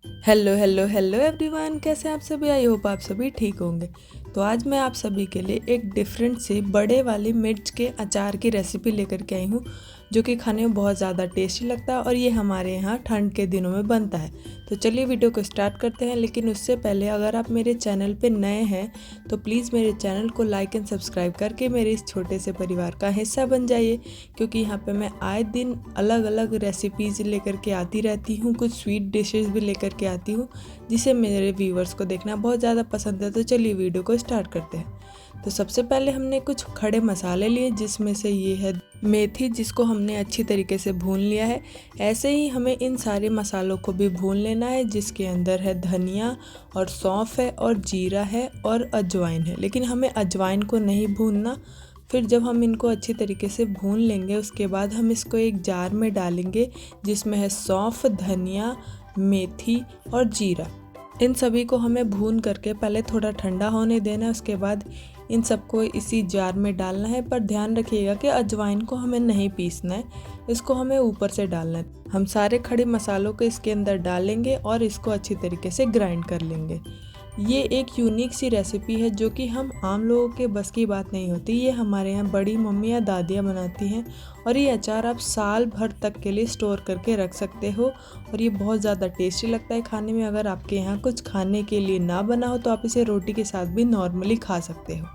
Hello hello hello everyone, कैसे हैं आप सभी। आई होप आप सभी ठीक होंगे। तो आज मैं आप सभी के लिए एक डिफरेंट से बड़े वाली मिर्च के अचार की रेसिपी लेकर के आई हूँ, जो कि खाने में बहुत ज़्यादा टेस्टी लगता है और ये हमारे यहाँ ठंड के दिनों में बनता है। तो चलिए वीडियो को स्टार्ट करते हैं। लेकिन उससे पहले अगर आप मेरे चैनल पे नए हैं तो प्लीज़ मेरे चैनल को लाइक एंड सब्सक्राइब करके मेरे इस छोटे से परिवार का हिस्सा बन जाइए, क्योंकि यहाँ पे मैं आए दिन अलग अलग रेसिपीज़ लेकर के आती रहती हूँ, कुछ स्वीट डिशेस भी लेकर के आती हूँ, जिसे मेरे व्यूवर्स को देखना बहुत ज़्यादा पसंद है। तो चलिए वीडियो को स्टार्ट करते हैं। तो सबसे पहले हमने कुछ खड़े मसाले लिए, जिसमें से ये है मेथी, जिसको हमने अच्छी तरीके से भून लिया है। ऐसे ही हमें इन सारे मसालों को भी भून लेना है, जिसके अंदर है धनिया और सौंफ है और जीरा है और अजवाइन है, लेकिन हमें अजवाइन को नहीं भूनना। फिर जब हम इनको अच्छी तरीके से भून लेंगे, उसके बाद हम इसको एक जार में डालेंगे, जिसमें है सौंफ, धनिया, मेथी और जीरा। इन सभी को हमें भून करके पहले थोड़ा ठंडा होने देना है। उसके बाद इन सबको इसी जार में डालना है, पर ध्यान रखिएगा कि अजवाइन को हमें नहीं पीसना है, इसको हमें ऊपर से डालना है। हम सारे खड़े मसालों को इसके अंदर डालेंगे और इसको अच्छी तरीके से ग्राइंड कर लेंगे। ये एक यूनिक सी रेसिपी है, जो कि हम आम लोगों के बस की बात नहीं होती। ये हमारे यहाँ बड़ी मम्मी या दादियाँ बनाती हैं और ये अचार आप साल भर तक के लिए स्टोर करके रख सकते हो और ये बहुत ज़्यादा टेस्टी लगता है खाने में। अगर आपके यहाँ कुछ खाने के लिए ना बना हो तो आप इसे रोटी के साथ भी नॉर्मली खा सकते हो।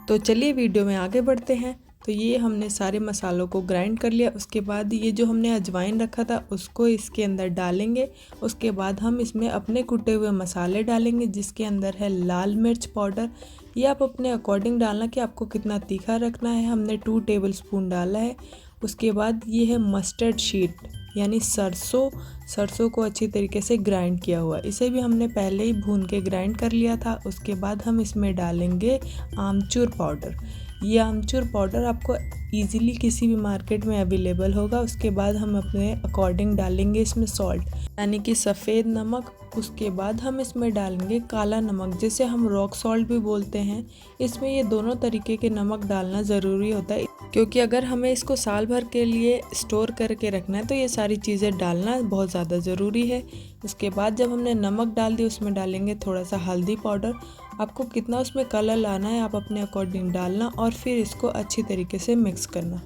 तो चलिए वीडियो में आगे बढ़ते हैं। तो ये हमने सारे मसालों को ग्राइंड कर लिया। उसके बाद ये जो हमने अजवाइन रखा था उसको इसके अंदर डालेंगे। उसके बाद हम इसमें अपने कुटे हुए मसाले डालेंगे, जिसके अंदर है लाल मिर्च पाउडर। ये आप अपने अकॉर्डिंग डालना कि आपको कितना तीखा रखना है। हमने 2 टेबलस्पून डाला है। उसके बाद ये है मस्टर्ड शीट, यानी सरसों को अच्छी तरीके से ग्राइंड किया हुआ। इसे भी हमने पहले ही भून के ग्राइंड कर लिया था। उसके बाद हम इसमें डालेंगे आमचूर पाउडर। ये आमचूर पाउडर आपको इजीली किसी भी मार्केट में अवेलेबल होगा। उसके बाद हम अपने अकॉर्डिंग डालेंगे इसमें सॉल्ट, यानी कि सफ़ेद नमक। उसके बाद हम इसमें डालेंगे काला नमक, जिसे हम रॉक सॉल्ट भी बोलते हैं। इसमें ये दोनों तरीके के नमक डालना ज़रूरी होता है, क्योंकि अगर हमें इसको साल भर के लिए स्टोर करके रखना है तो ये सारी चीज़ें डालना बहुत ज़्यादा ज़रूरी है। उसके बाद जब हमने नमक डाल दिया, उसमें डालेंगे थोड़ा सा हल्दी पाउडर। आपको कितना उसमें कलर लाना है आप अपने अकॉर्डिंग डालना और फिर इसको अच्छी तरीके से मिक्स करना।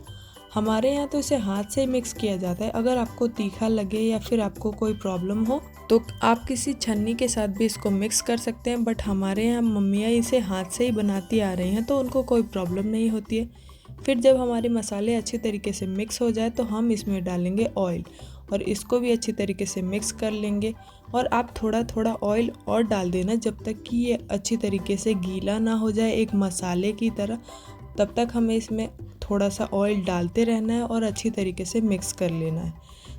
हमारे यहाँ तो इसे हाथ से ही मिक्स किया जाता है। अगर आपको तीखा लगे या फिर आपको कोई प्रॉब्लम हो तो आप किसी छन्नी के साथ भी इसको मिक्स कर सकते हैं, बट हमारे यहाँ मम्मियाँ इसे हाथ से ही बनाती आ रही हैं तो उनको कोई प्रॉब्लम नहीं होती है। फिर जब हमारे मसाले अच्छी तरीके से मिक्स हो जाए तो हम इसमें डालेंगे ऑयल और इसको भी अच्छी तरीके से मिक्स कर लेंगे। और आप थोड़ा थोड़ा ऑयल और डाल देना जब तक कि ये अच्छी तरीके से गीला ना हो जाए एक मसाले की तरह। तब तक हमें इसमें थोड़ा सा ऑयल डालते रहना है और अच्छी तरीके से मिक्स कर लेना है।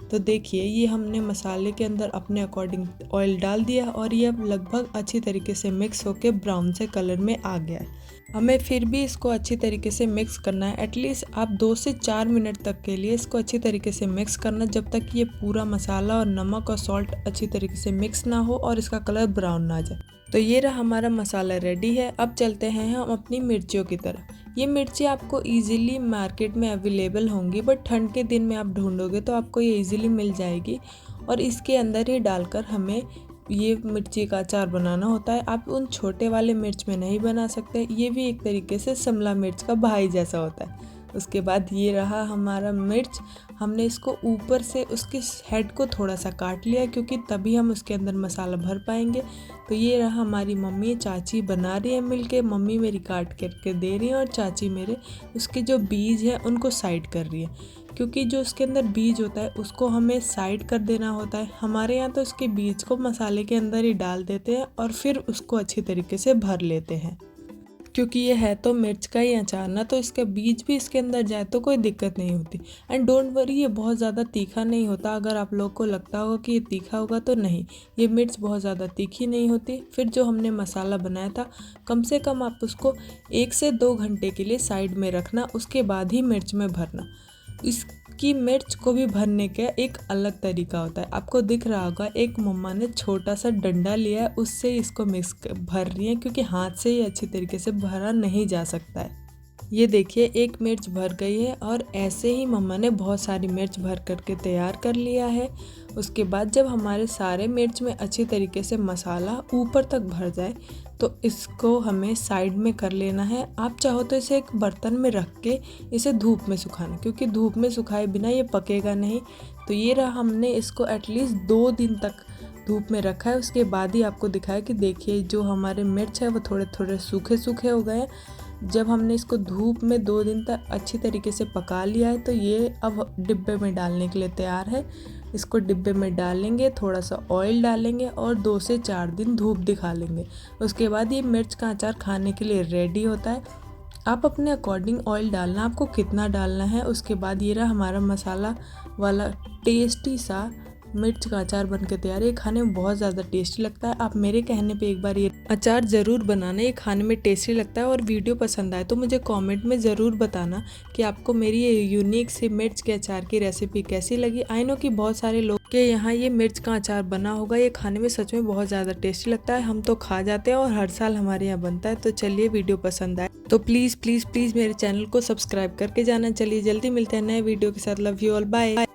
तो देखिए, ये हमने मसाले के अंदर अपने अकॉर्डिंग ऑयल डाल दिया और ये अब लगभग अच्छी तरीके से मिक्स होके ब्राउन से कलर में आ गया है। हमें फिर भी इसको अच्छी तरीके से मिक्स करना है। एटलीस्ट आप 2 से 4 मिनट तक के लिए इसको अच्छी तरीके से मिक्स करना, जब तक ये पूरा मसाला और नमक और सॉल्ट अच्छी तरीके से मिक्स ना हो और इसका कलर ब्राउन ना आ जाए। तो ये रहा हमारा मसाला रेडी है। अब चलते हैं हम अपनी मिर्चियों की तरफ। ये मिर्ची आपको इजीली मार्केट में अवेलेबल होंगी, बट ठंड के दिन में आप ढूंढोगे तो आपको ये इजीली मिल जाएगी। और इसके अंदर ही डालकर हमें ये मिर्ची का अचार बनाना होता है। आप उन छोटे वाले मिर्च में नहीं बना सकते, ये भी एक तरीके से शिमला मिर्च का भाई जैसा होता है। उसके बाद ये रहा हमारा मिर्च। हमने इसको ऊपर से उसके हेड को थोड़ा सा काट लिया, क्योंकि तभी हम उसके अंदर मसाला भर पाएंगे। तो ये रहा, हमारी मम्मी चाची बना रही है मिलके। मम्मी मेरी काट करके दे रही है और चाची मेरे उसके जो बीज है उनको साइड कर रही है, क्योंकि जो उसके अंदर बीज होता है उसको हमें साइड कर देना होता है। हमारे यहाँ तो उसके बीज को मसाले के अंदर ही डाल देते हैं और फिर उसको अच्छी तरीके से भर लेते हैं। क्योंकि ये है तो मिर्च का ही अचार ना, तो इसका बीज भी इसके अंदर जाए तो कोई दिक्कत नहीं होती। एंड डोंट वरी, ये बहुत ज़्यादा तीखा नहीं होता। अगर आप लोग को लगता होगा कि ये तीखा होगा तो नहीं, ये मिर्च बहुत ज़्यादा तीखी नहीं होती। फिर जो हमने मसाला बनाया था, कम से कम आप उसको 1 से 2 घंटे के लिए साइड में रखना, उसके बाद ही मिर्च में भरना। इसकी मिर्च को भी भरने का एक अलग तरीका होता है। आपको दिख रहा होगा, एक मम्मा ने छोटा सा डंडा लिया है, उससे इसको मिक्स भर रही है, क्योंकि हाथ से ही अच्छी तरीके से भरा नहीं जा सकता है। ये देखिए एक मिर्च भर गई है और ऐसे ही मम्मा ने बहुत सारी मिर्च भर करके तैयार कर लिया है। उसके बाद जब हमारे सारे मिर्च में अच्छी तरीके से मसाला ऊपर तक भर जाए तो इसको हमें साइड में कर लेना है। आप चाहो तो इसे एक बर्तन में रख के इसे धूप में सुखाना, क्योंकि धूप में सुखाए बिना ये पकेगा नहीं। तो ये रहा, हमने इसको एटलीस्ट 2 दिन तक धूप में रखा है। उसके बाद ही आपको दिखाया कि देखिए जो हमारे मिर्च है वो थोड़े थोड़े सूखे सूखे हो गए हैं। जब हमने इसको धूप में 2 दिन तक अच्छी तरीके से पका लिया है तो ये अब डिब्बे में डालने के लिए तैयार है। इसको डिब्बे में डालेंगे, थोड़ा सा ऑयल डालेंगे और 2 से 4 दिन धूप दिखा लेंगे। उसके बाद ये मिर्च का अचार खाने के लिए रेडी होता है। आप अपने अकॉर्डिंग ऑयल डालना, आपको कितना डालना है। उसके बाद ये रहा हमारा मसाला वाला टेस्टी सा मिर्च का अचार बन के तैयार है। ये खाने में बहुत ज़्यादा टेस्टी लगता है। आप मेरे कहने पे एक बार ये अचार ज़रूर बनाना, ये खाने में टेस्टी लगता है। और वीडियो पसंद आए तो मुझे कमेंट में ज़रूर बताना कि आपको मेरी ये यूनिक सी मिर्च के अचार की रेसिपी कैसी लगी। आई नो कि बहुत सारे लोग के यहाँ ये मिर्च का अचार बना होगा। ये खाने में सच में बहुत ज़्यादा टेस्टी लगता है। हम तो खा जाते हैं और हर साल हमारे यहाँ बनता है। तो चलिए, वीडियो पसंद आए तो प्लीज़ प्लीज़ प्लीज़ मेरे चैनल को सब्सक्राइब करके जाना। चलिए जल्दी मिलते हैं नए वीडियो के साथ। Love you all, bye.